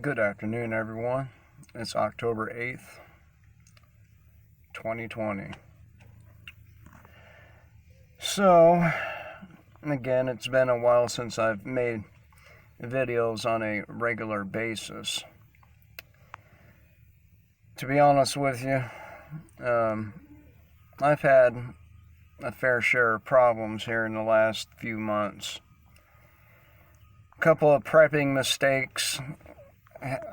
Good afternoon, everyone. It's October 8th, 2020. So, again, it's been a while since I've made videos on a regular basis. To be honest with you, I've had a fair share of problems here in the last few months. A couple of prepping mistakes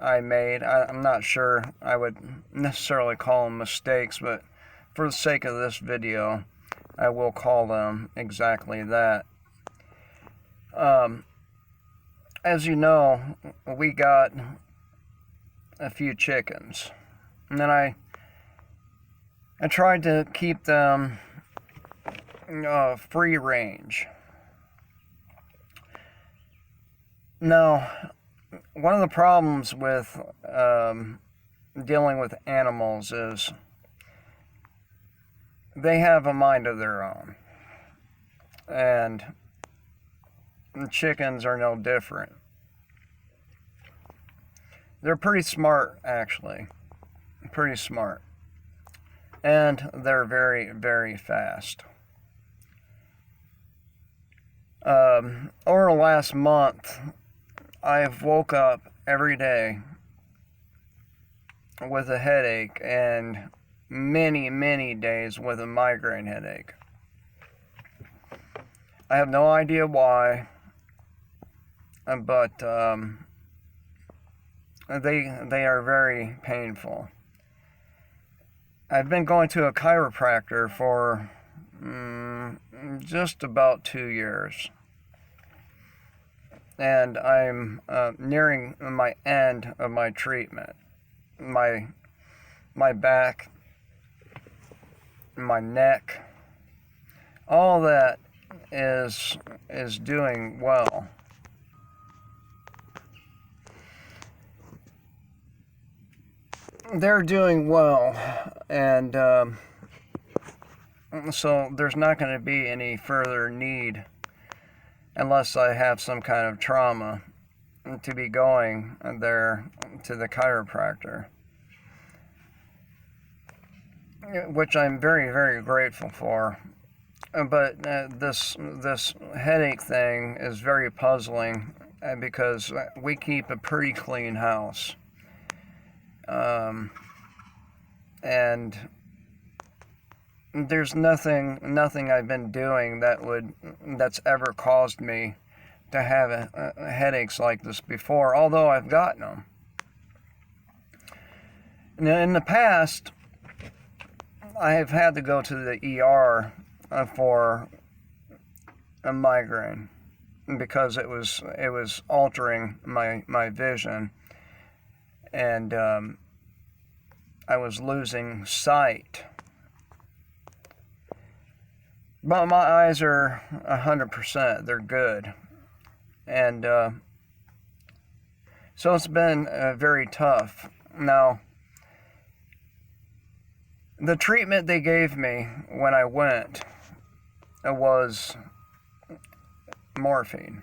I made. I'm not sure I would necessarily call them mistakes, but for the sake of this video, I will call them exactly that. As you know, we got a few chickens, and then I tried to keep them free range. Now, one of the problems with dealing with animals is they have a mind of their own, and chickens are no different. They're pretty smart, actually, pretty smart, and they're very, very fast. Over the last month, I've woke up every day with a headache and many, many days with a migraine headache. I have no idea why, but they are very painful. I've been going to a chiropractor for just about 2 years. And I'm nearing my end of my treatment. My back, my neck, all that is doing well. They're doing well, and so there's not going to be any further need, unless I have some kind of trauma, to be going there to the chiropractor, which I'm very, very grateful for. But this headache thing is very puzzling because we keep a pretty clean house, and there's nothing I've been doing that's ever caused me to have headaches like this before, although I've gotten them. Now, in the past, I have had to go to the ER for a migraine because it was altering my vision, and I was losing sight. But my eyes are 100%. They're good. And so it's been very tough. Now, the treatment they gave me when I went was morphine.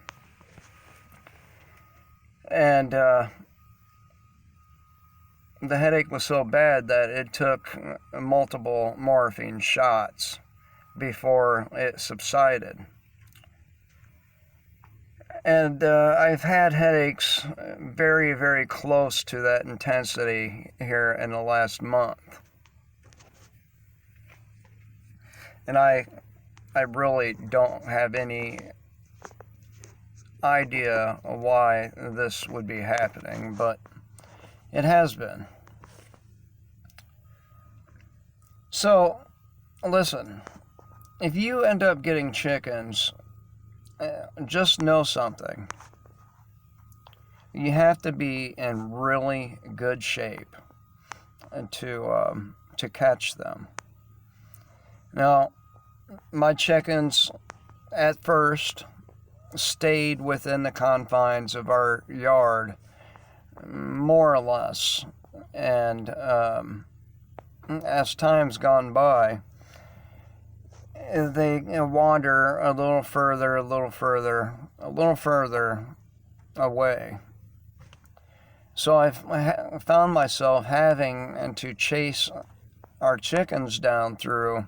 And the headache was so bad that it took multiple morphine shots before it subsided. And I've had headaches very, very close to that intensity here in the last month. And I really don't have any idea why this would be happening, but it has been. So, listen. If you end up getting chickens, just know something. You have to be in really good shape to catch them. Now, my chickens at first stayed within the confines of our yard, more or less, and as time's gone by, they wander a little further away. So I found myself having to chase our chickens down through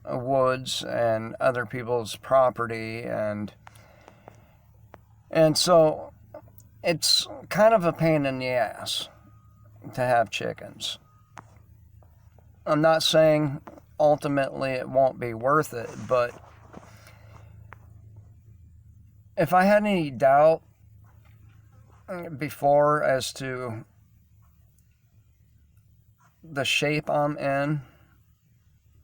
woods and other people's property, and so it's kind of a pain in the ass to have chickens. I'm not saying ultimately it won't be worth it, but if I had any doubt before as to the shape I'm in,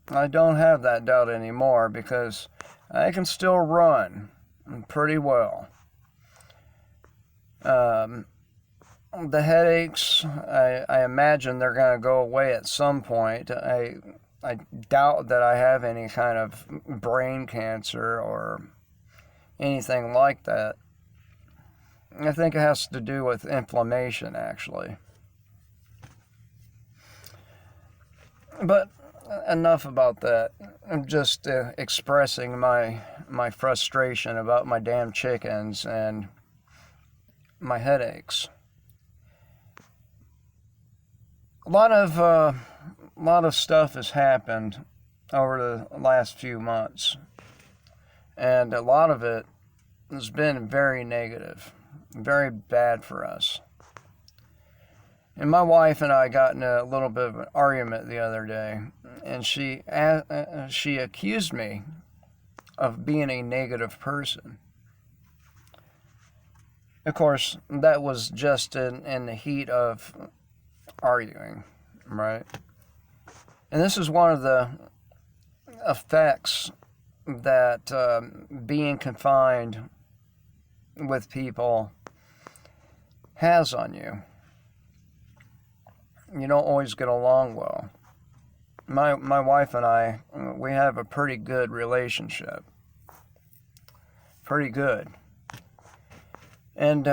I don't have that doubt anymore, because I can still run pretty well. The headaches, I imagine they're going to go away at some point. I doubt that I have any kind of brain cancer or anything like that. I think it has to do with inflammation, actually. But enough about that. I'm just expressing my frustration about my damn chickens and my headaches. A lot of stuff has happened over the last few months, and a lot of it has been very negative, very bad for us. And my wife and I got in a little bit of an argument the other day, and she accused me of being a negative person. Of course, that was just in the heat of arguing, right? And this is one of the effects that being confined with people has on you. You don't always get along well. My wife and I, we have a pretty good relationship. Pretty good. And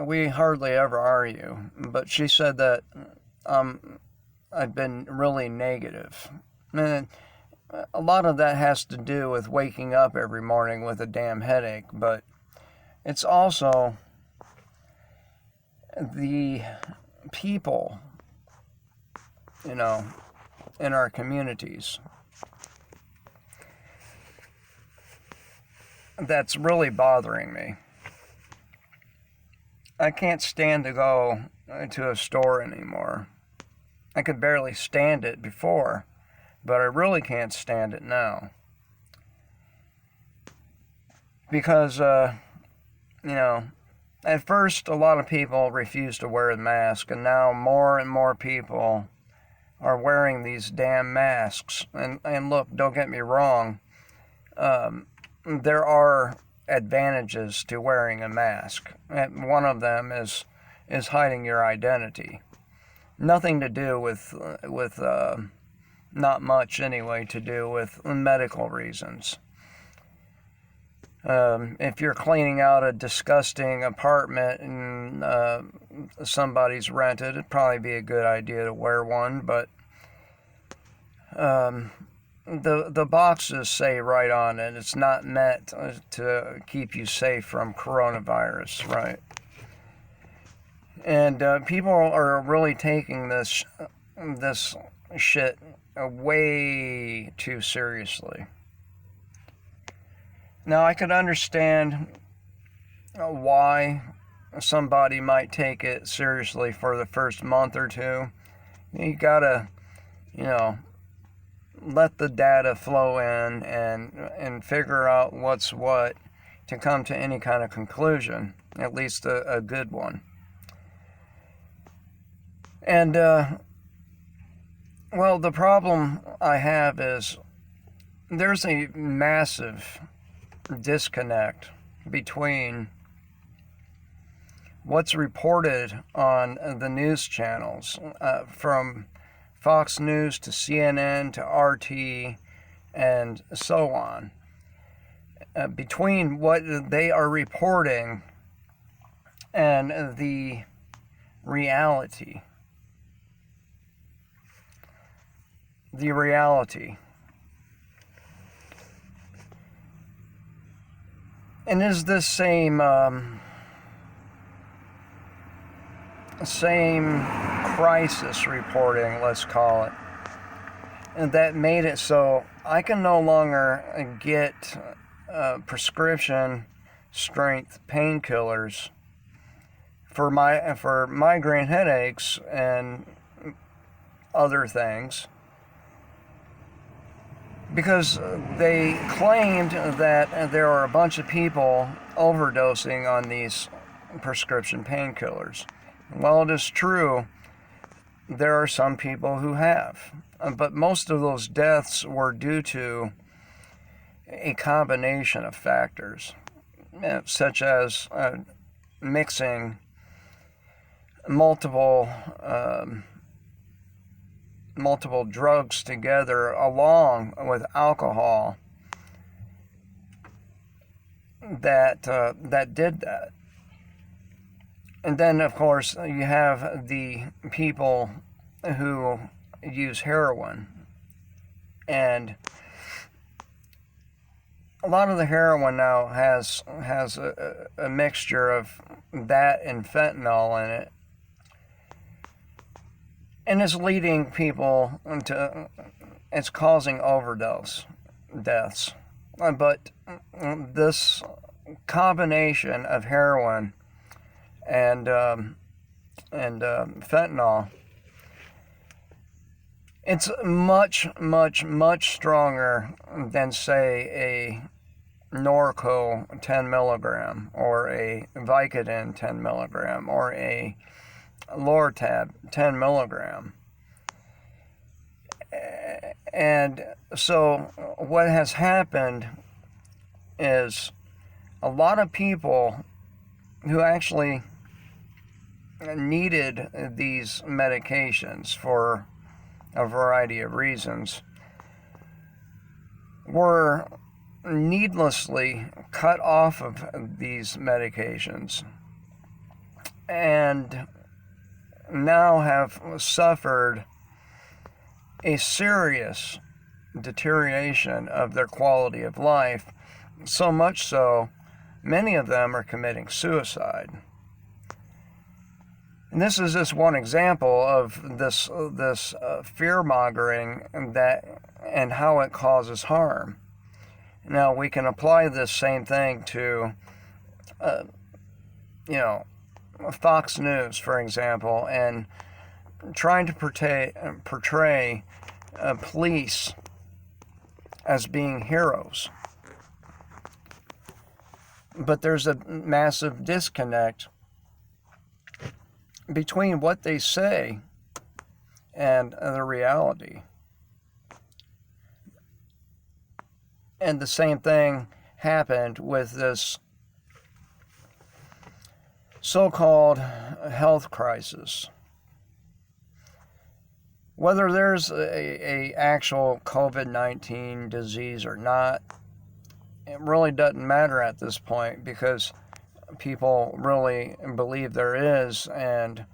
we hardly ever argue. But she said that I've been really negative. And a lot of that has to do with waking up every morning with a damn headache, but it's also the people, in our communities that's really bothering me. I can't stand to go to a store anymore. I could barely stand it before, but I really can't stand it now. Because, at first a lot of people refused to wear a mask, and now more and more people are wearing these damn masks. And look, don't get me wrong, there are advantages to wearing a mask. And one of them is hiding your identity. Nothing to do with not much anyway, to do with medical reasons. If you're cleaning out a disgusting apartment and somebody's rented, it'd probably be a good idea to wear one, but the boxes say right on it, it's not meant to keep you safe from coronavirus, right? And people are really taking this shit way too seriously. Now, I could understand why somebody might take it seriously for the first month or two. You gotta, let the data flow in and figure out what's what to come to any kind of conclusion, at least a good one. And, well, the problem I have is there's a massive disconnect between what's reported on the news channels, from Fox News to CNN to RT and so on, between what they are reporting and the reality. The reality. And is this same same crisis reporting, let's call it, and that made it so I can no longer get prescription strength painkillers for migraine headaches and other things, because they claimed that there are a bunch of people overdosing on these prescription painkillers. While it is true, there are some people who have, but most of those deaths were due to a combination of factors, such as mixing multiple drugs together along with alcohol that did that. And then, of course, you have the people who use heroin, and a lot of the heroin now has a mixture of that and fentanyl in it, and it's leading people into, it's causing overdose deaths. But this combination of heroin and fentanyl, it's much, much, much stronger than, say, a Norco 10 milligram, or a Vicodin 10 milligram, or a Lortab 10 milligram. And so what has happened is a lot of people who actually needed these medications for a variety of reasons were needlessly cut off of these medications, and now have suffered a serious deterioration of their quality of life, so much so many of them are committing suicide. And this is just one example of this fear-mongering and how it causes harm. Now, we can apply this same thing to, Fox News, for example, and trying to portray police as being heroes. But there's a massive disconnect between what they say and the reality. And the same thing happened with this so-called health crisis. Whether there's a actual COVID-19 disease or not, it really doesn't matter at this point, because people really believe there is, and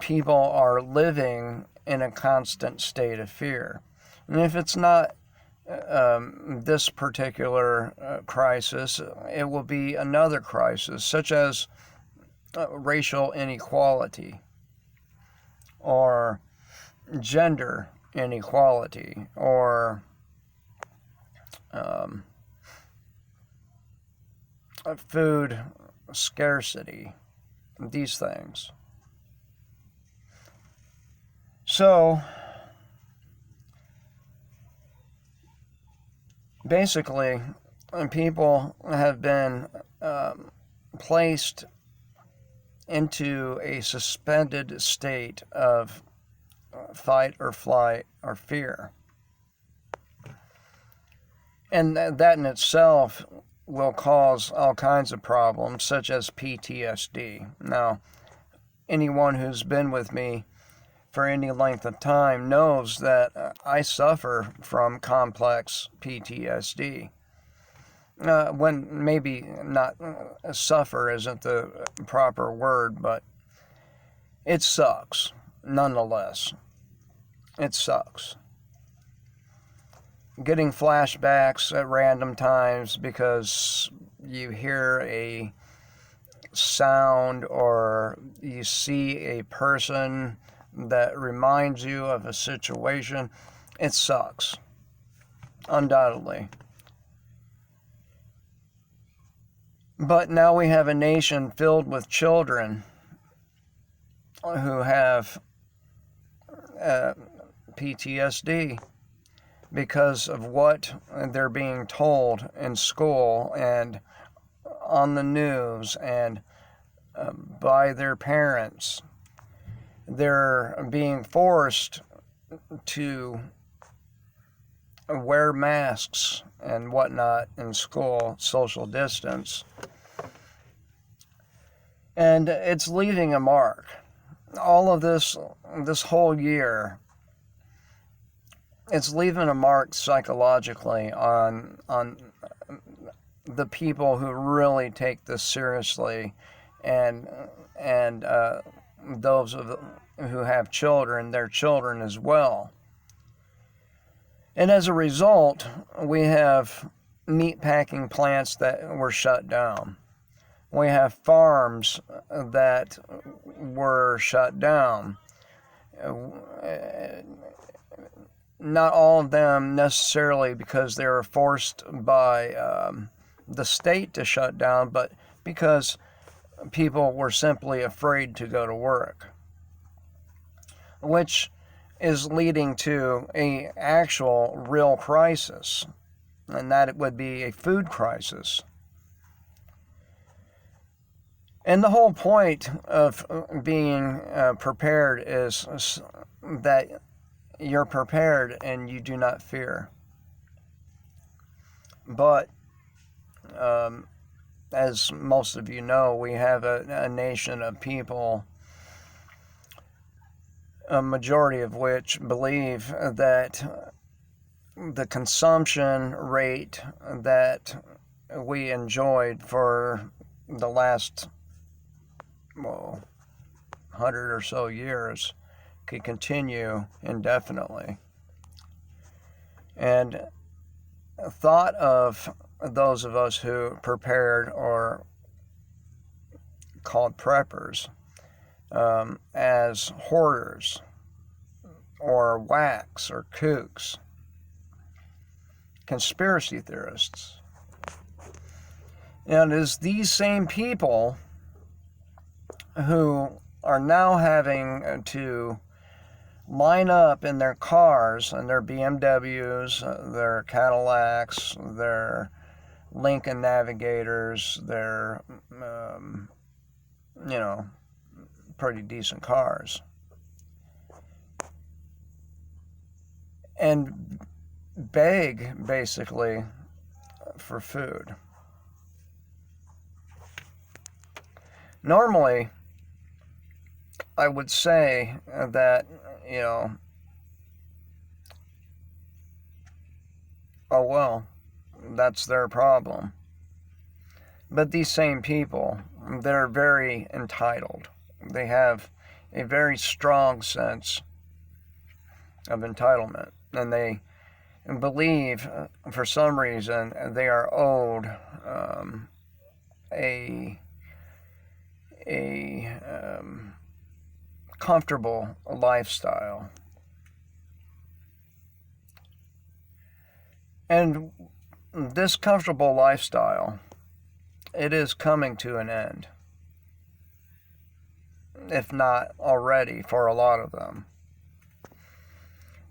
people are living in a constant state of fear. And if it's not this particular crisis, it will be another crisis, such as racial inequality, or gender inequality, or food scarcity, these things. So basically, people have been placed into a suspended state of fight or flight or fear. And that in itself will cause all kinds of problems, such as PTSD. Now, anyone who's been with me for any length of time knows that I suffer from complex PTSD. When maybe not suffer isn't the proper word, but it sucks nonetheless. It sucks. Getting flashbacks at random times because you hear a sound or you see a person that reminds you of a situation, it sucks, undoubtedly. But now we have a nation filled with children who have PTSD because of what they're being told in school and on the news and by their parents. They're being forced to wear masks and whatnot in school, social distance. And it's leaving a mark. All of this whole year, it's leaving a mark psychologically on the people who really take this seriously, and those who have children, their children as well. And as a result, we have meatpacking plants that were shut down. We have farms that were shut down. Not all of them necessarily because they were forced by the state to shut down, but because people were simply afraid to go to work, which is leading to an actual real crisis, and that it would be a food crisis. And the whole point of being prepared is that you're prepared and you do not fear. But as most of you know, we have a nation of people, a majority of which believe that the consumption rate that we enjoyed for the last 100 or so years could continue indefinitely. And thought of those of us who prepared or called preppers as hoarders or whacks or kooks, conspiracy theorists. And it is these same people who are now having to line up in their cars and their BMWs, their Cadillacs, their Lincoln Navigators, their, pretty decent cars, and beg, basically, for food. Normally, I would say that, oh well, that's their problem. But these same people, they're very entitled. They have a very strong sense of entitlement, and they believe, for some reason, they are owed a comfortable lifestyle. And this comfortable lifestyle, it is coming to an end, if not already for a lot of them.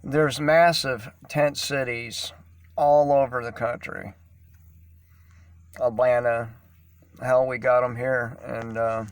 There's massive tent cities all over the country. Atlanta, hell, we got them here, and